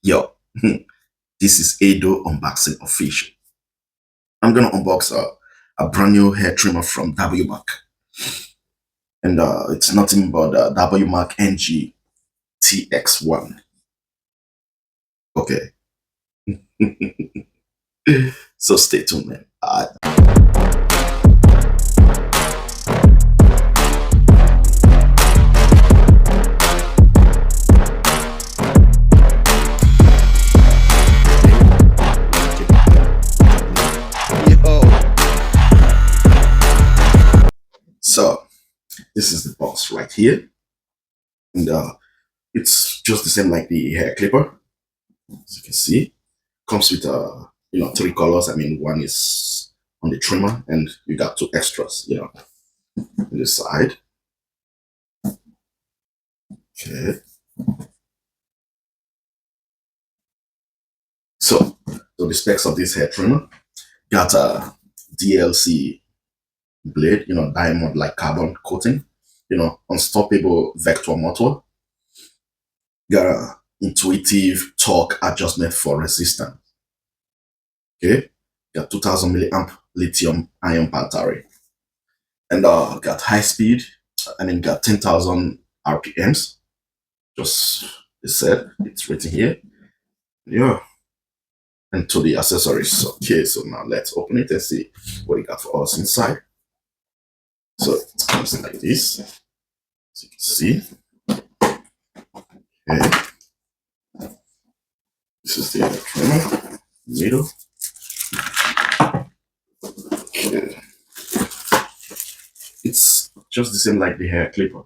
Yo, this is Ado Unboxing Official. I'm gonna unbox a brand new hair trimmer from Wmark, and it's nothing but Wmark NG XT1. Okay, so stay tuned, man. Yo. So this is the box right here, and it's just the same like the hair clipper. As you can see, comes with three colors. I mean, one is on the trimmer, and you got two extras, on the side. Okay. So the specs of this hair trimmer got a DLC blade, diamond like carbon coating, unstoppable vector motor, got a intuitive torque adjustment for resistance. Okay, got 2000 milliamp lithium ion battery, and got high speed. I mean, got 10,000 RPMs. Just it said it's written here. Yeah. And to the accessories. Okay, so now let's open it and see what it got for us inside. So it comes like this, as you can see. Okay. This is the trimmer, middle. Okay. It's just the same like the hair clipper.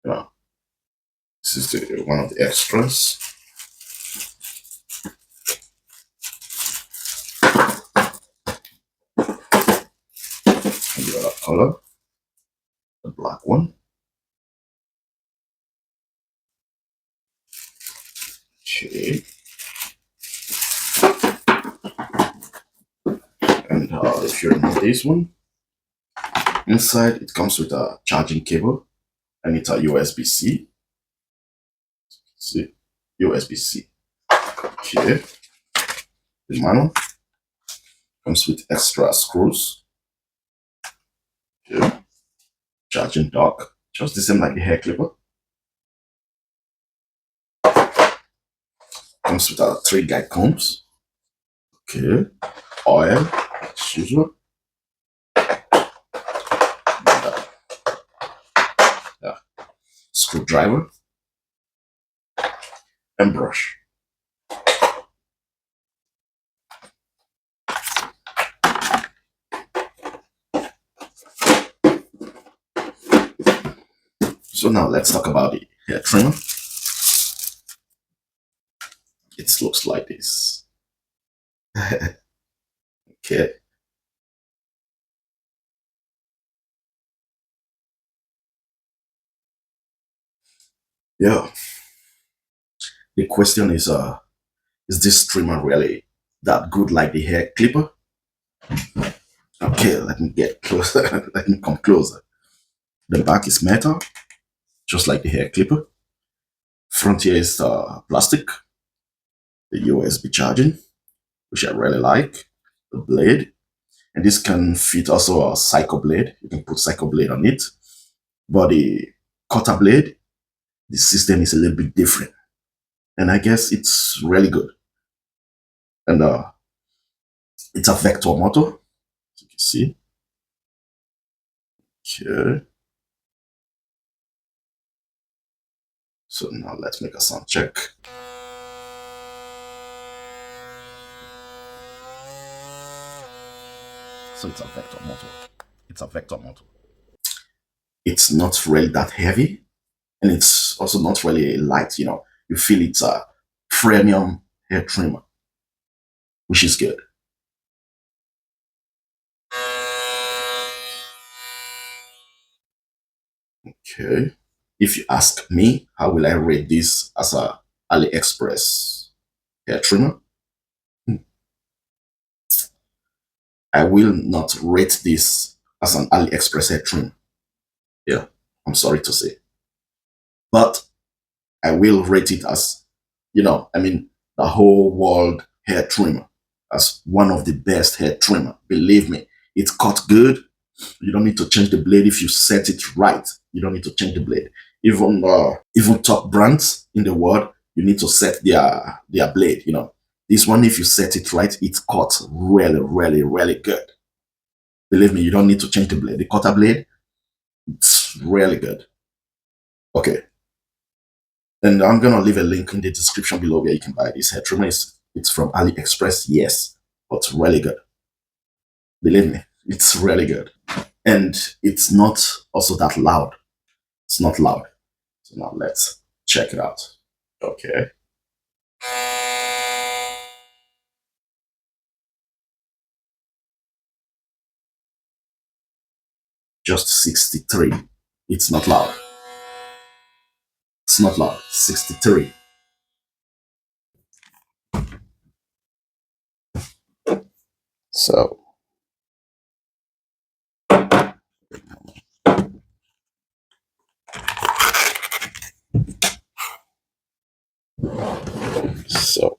Yeah. This is one of the extras. And the other color, the black one. Okay. And if you remember this one, inside it comes with a charging cable, and it's a USB-C. See, USB-C. Okay. The manual comes with extra screws. Okay. Charging dock, just the same like the hair clipper. Comes with 3 guide combs. Okay. Oil, as usual. Yeah. Screwdriver and brush. So now let's talk about the hair trimmer. It looks like this. Okay. Yeah. The question is this trimmer really that good like the hair clipper? Okay, let me get closer. Let me come closer. The back is metal, just like the hair clipper. Front here is plastic. The USB charging, which I really like. The blade, and this can fit also a cycle blade. You can put cycle blade on it. But the cutter blade, the system is a little bit different, and I guess it's really good. And it's a vector motor, as you can see. Okay. So now let's make a sound check. So it's a vector motor. It's a vector motor. It's not really that heavy, and it's also not really light. You feel it's a premium hair trimmer, which is good. Okay. If you ask me, how will I rate this as a AliExpress hair trimmer? I will not rate this as an AliExpress hair trimmer. Yeah, I'm sorry to say. But I will rate it as, I mean, the whole world hair trimmer. That's one of the best hair trimmer. Believe me, it cuts good. You don't need to change the blade if you set it right. You don't need to change the blade. Even top brands in the world, you need to set their blade. This one, if you set it right, it cuts really, really, really good. Believe me, you don't need to change the blade. The cutter blade, it's really good. Okay, and I'm gonna leave a link in the description below where you can buy this hair trimmer. It's from AliExpress, yes, but really good. Believe me, it's really good, and it's not also that loud. It's not loud. So now let's check it out. Okay. Just 63. It's not loud. It's not loud. 63. So, so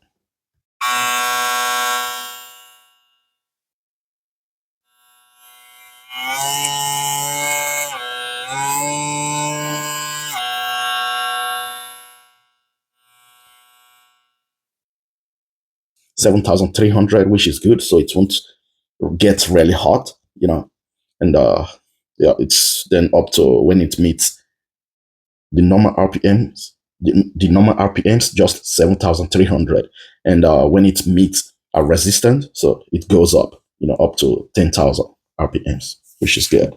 7,300, which is good. So it won't get really hot. And yeah, it's then up to when it meets the normal RPMs. The normal RPMs just 7,300, and when it meets a resistance, so it goes up, up to 10,000 RPMs, which is good.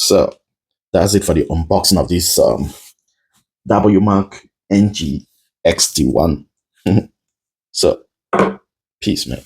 So that's it for the unboxing of this Wmark NG XT1. So peace, man.